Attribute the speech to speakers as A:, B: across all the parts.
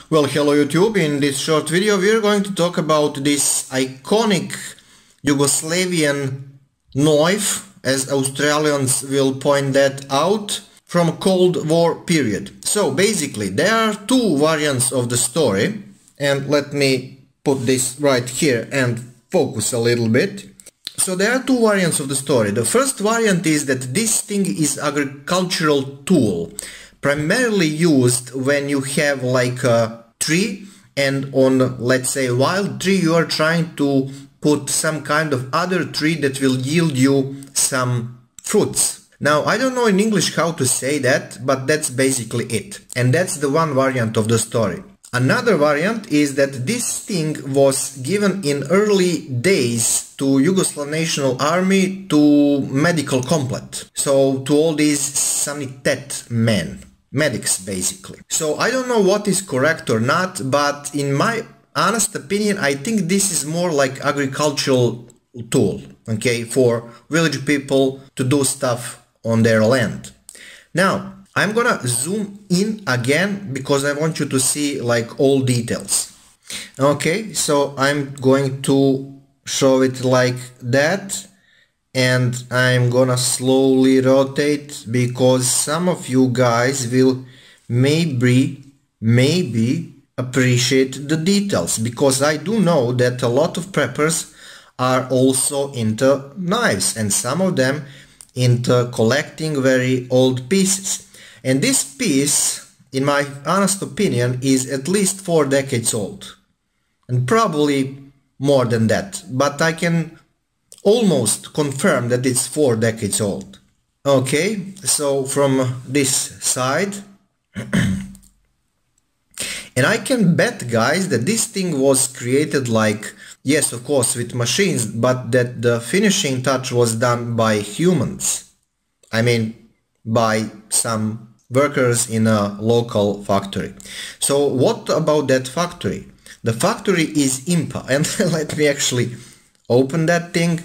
A: Well, hello YouTube. In this short video we are going to talk about this iconic Yugoslavian knife, as Australians will point that out, from Cold War period. So basically there are two variants of the story, and let me put this right here and focus a little bit. So there are two variants of the story. The first variant is that this thing is agricultural tool, primarily used when you have like a tree, and on, let's say, wild tree, you are trying to put some kind of other tree that will yield you some fruits. Now I don't know in English how to say that, but that's basically it, and that's the one variant of the story. Another variant is that this thing was given in early days to Yugoslav National Army to medical complete, so to all these sanitet men, medics basically. So I don't know what is correct or not, but in my honest opinion I think this is more like agricultural tool, okay, for village people to do stuff on their land. Now I'm gonna zoom in again because I want you to see like all details. Okay, so I'm going to show it like that, and I'm gonna slowly rotate because some of you guys will maybe appreciate the details, because I do know that a lot of preppers are also into knives, and some of them into collecting very old pieces. And this piece, in my honest opinion, is at least 4 decades old, and probably more than that, but I can almost confirm that it's 4 decades old. Okay, so from this side, and I can bet, guys, that this thing was created like, yes, of course, with machines, but that the finishing touch was done by humans. I mean, by some workers in a local factory. So what about that factory? The factory is IMPA, and let me actually open that thing.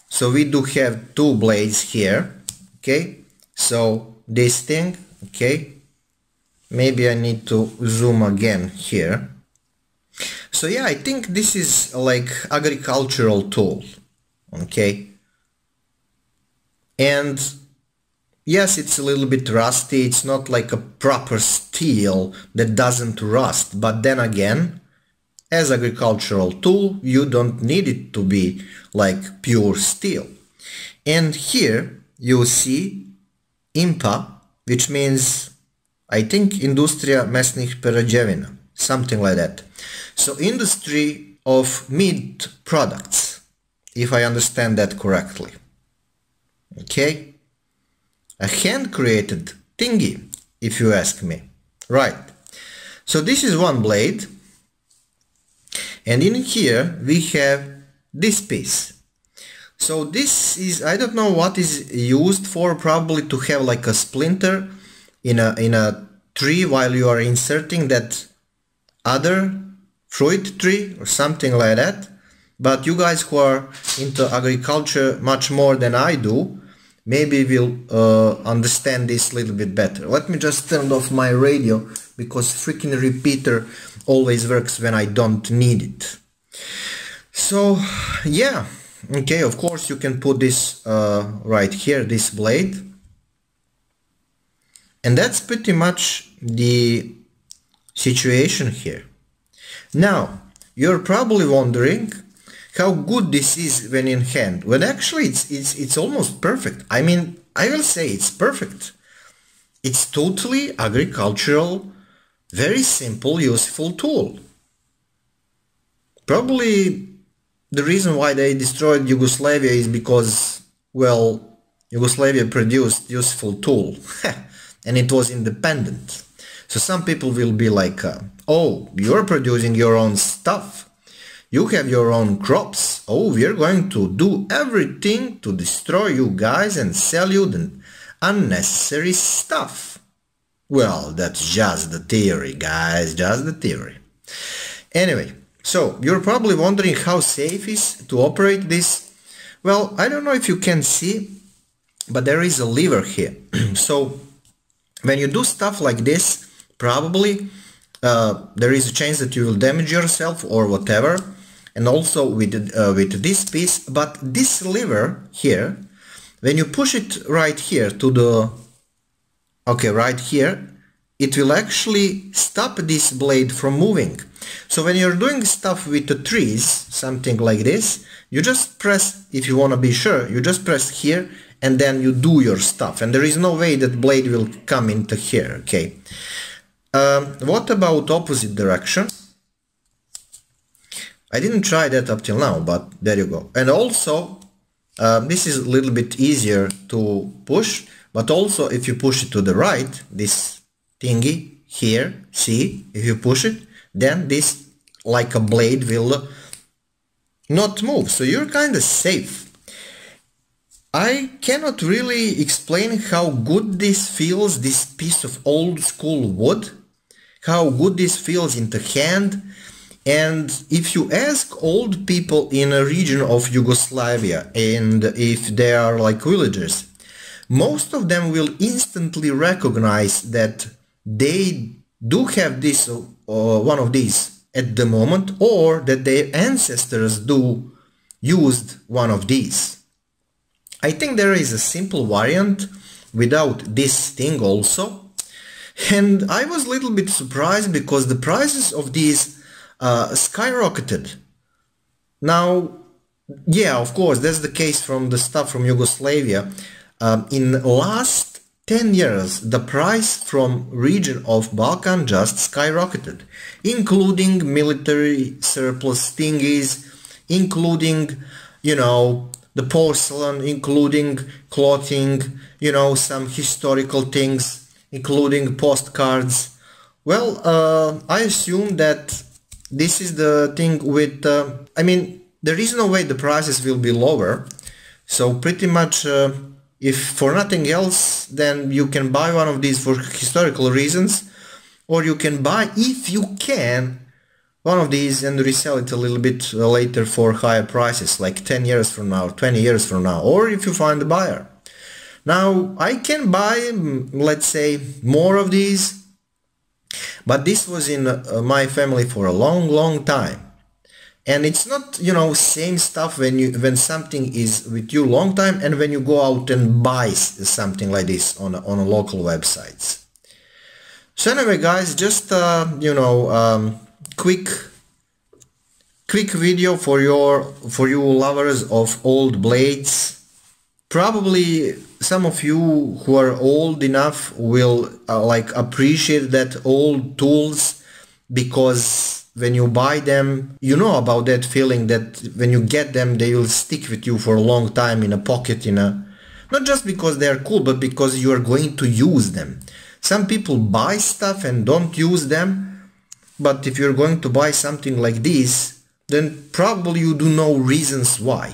A: So we do have two blades here, okay, so this thing, okay, maybe I need to zoom again here. So yeah, I think this is like agricultural tool, okay, and yes, it's a little bit rusty, it's not like a proper steel that doesn't rust, but then again, as agricultural tool, you don't need it to be like pure steel. And here you see IMPA, which means, I think, Industrija mesnih prerađevina, something like that. So industry of meat products, if I understand that correctly. Okay? A hand-created thingy, if you ask me. Right. So this is one blade, and in here we have this piece. So this is, I don't know what is used for, probably to have like a splinter in a tree while you are inserting that other fruit tree or something like that. But you guys who are into agriculture much more than I do, maybe will understand this a little bit better. Let me just turn off my radio, because freaking repeater always works when I don't need it. So yeah, okay, of course you can put this right here, this blade, and that's pretty much the situation here. Now you're probably wondering how good this is when in hand. Well, actually it's almost perfect. I mean, I will say it's perfect. It's totally agricultural, very simple, useful tool. Probably the reason why they destroyed Yugoslavia is because, well, Yugoslavia produced useful tool and it was independent. So some people will be like, oh, you're producing your own stuff. You have your own crops. Oh, we're going to do everything to destroy you guys and sell you the unnecessary stuff. Well, that's just the theory, guys, just the theory. Anyway, so you're probably wondering how safe is to operate this. Well, I don't know if you can see, but there is a lever here. So when you do stuff like this, probably there is a chance that you will damage yourself or whatever. And also with this piece, but this lever here, when you push it right here to the, okay, right here, it will actually stop this blade from moving. So when you're doing stuff with the trees, something like this, you just press, if you want to be sure, you just press here and then you do your stuff, and there is no way that blade will come into here, okay? What about opposite direction? I didn't try that up till now, but there you go. And also, this is a little bit easier to push, but also if you push it to the right, this thingy here, see, if you push it, then this, like a blade, will not move, so you're kind of safe. I cannot really explain how good this feels, this piece of old school wood, how good this feels in the hand. And if you ask old people in a region of Yugoslavia, and if they are like villagers, most of them will instantly recognize that they do have this one of these at the moment, or that their ancestors do used one of these. I think there is a simple variant without this thing also, and I was a little bit surprised because the prices of these skyrocketed. Now, yeah, of course, that's the case from the stuff from Yugoslavia. In last 10 years, the price from region of Balkan just skyrocketed, including military surplus thingies, including, you know, the porcelain, including clothing, you know, some historical things, including postcards. Well, I assume that this is the thing with, I mean, there is no way the prices will be lower. So pretty much, if for nothing else, then you can buy one of these for historical reasons, or you can buy, if you can, one of these and resell it a little bit later for higher prices, like 10 years from now, 20 years from now, or if you find a buyer. Now, I can buy, let's say, more of these, but this was in my family for a long time. And it's not, you know, same stuff when something is with you long time and when you go out and buy something like this on a local websites. So anyway, guys, just you know, quick video for you lovers of old blades. Probably some of you who are old enough will like appreciate that old tools, because when you buy them, you know about that feeling that when you get them, they will stick with you for a long time in a pocket, not just because they are cool, but because you are going to use them. Some people buy stuff and don't use them, but if you're going to buy something like this, then probably you do know reasons why.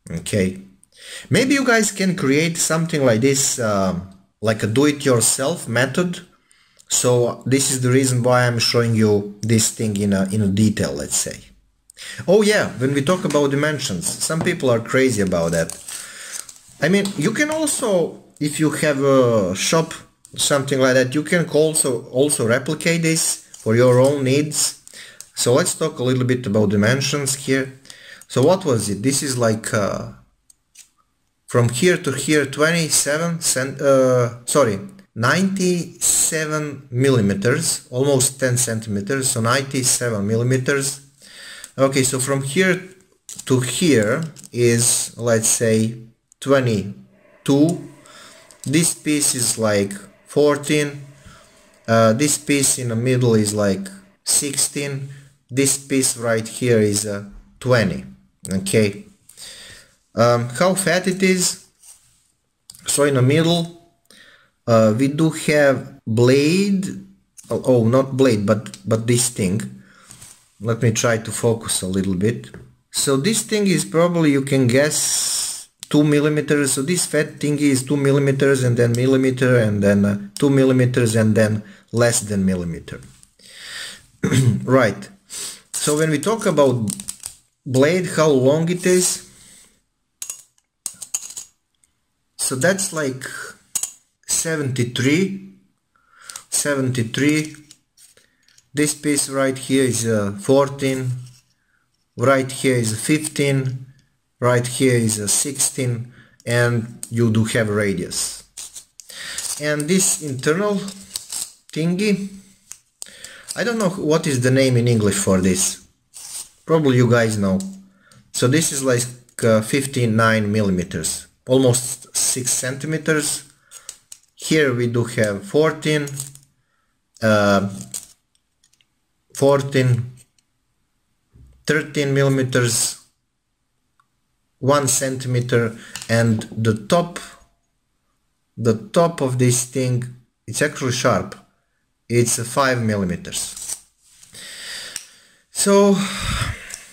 A: Okay, maybe you guys can create something like this, like a do-it-yourself method. So this is the reason why I'm showing you this thing in a detail, let's say. Oh yeah, when we talk about dimensions, some people are crazy about that. I mean, you can also, if you have a shop, something like that, you can also replicate this for your own needs. So let's talk a little bit about dimensions here. So what was it? This is like from here to here 97 millimeters, almost 10 centimeters, so 97 millimeters. Okay, so from here to here is, let's say, 22. This piece is like 14. This piece in the middle is like 16. This piece right here is 20. Okay. How fat it is? So in the middle we do have blade. Oh, not blade, but this thing. Let me try to focus a little bit. So this thing is probably, you can guess, 2 millimeters. So this fat thing is 2 millimeters, and then millimeter, and then 2 millimeters, and then less than millimeter. Right. So when we talk about blade, how long it is, so that's like 73. This piece right here is 14, right here is 15, right here is 16, and you do have a radius. And this internal thingy, I don't know what is the name in English for this. Probably you guys know. So this is like 59 millimeters, almost 6 centimeters. Here we do have 14, 13 millimeters, 1 centimeter, and the top of this thing, it's actually sharp. It's 5 millimeters. So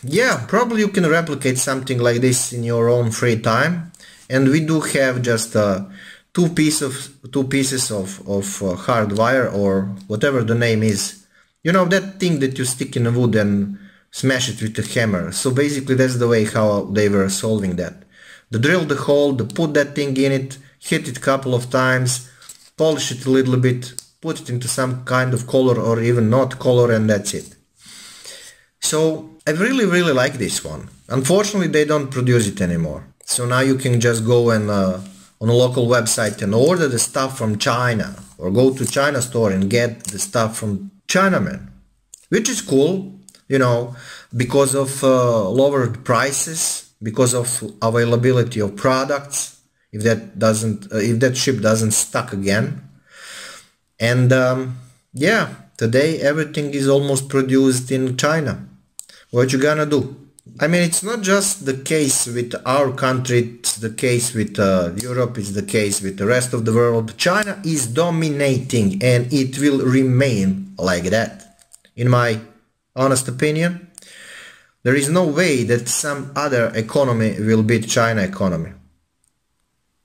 A: yeah, probably you can replicate something like this in your own free time. And we do have just two pieces of hard wire, or whatever the name is. You know, that thing that you stick in the wood and smash it with a hammer. So basically that's the way how they were solving that. They drill the hole, they put that thing in it, hit it a couple of times, polish it a little bit, put it into some kind of color or even not color, and that's it. So I really like this one. Unfortunately they don't produce it anymore. So now you can just go and on a local website and order the stuff from China, or go to China store and get the stuff from Chinaman, which is cool, you know, because of lowered prices, because of availability of products, if that ship doesn't stuck again. And yeah, today everything is almost produced in China. What you gonna do? I mean, it's not just the case with our country, it's the case with Europe, it's the case with the rest of the world. China is dominating, and it will remain like that. In my honest opinion, there is no way that some other economy will beat China economy.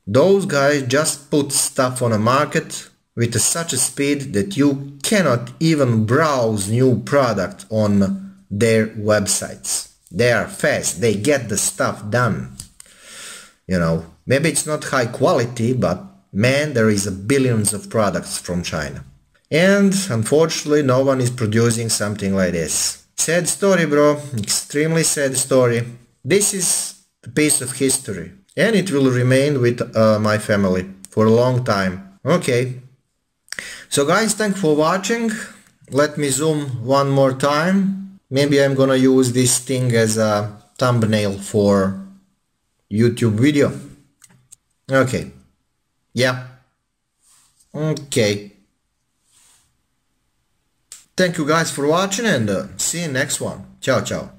A: Those guys just put stuff on a market with such a speed that you cannot even browse new product on their websites. They are fast, they get the stuff done. You know, maybe it's not high quality, but man, there is billions of products from China. And unfortunately no one is producing something like this. Sad story, bro, extremely sad story. This is a piece of history, and it will remain with my family for a long time. Okay, so guys, thanks for watching. Let me zoom one more time. Maybe I'm gonna use this thing as a thumbnail for YouTube video. Okay, yeah, okay. Thank you guys for watching, and see you next one. Ciao, ciao.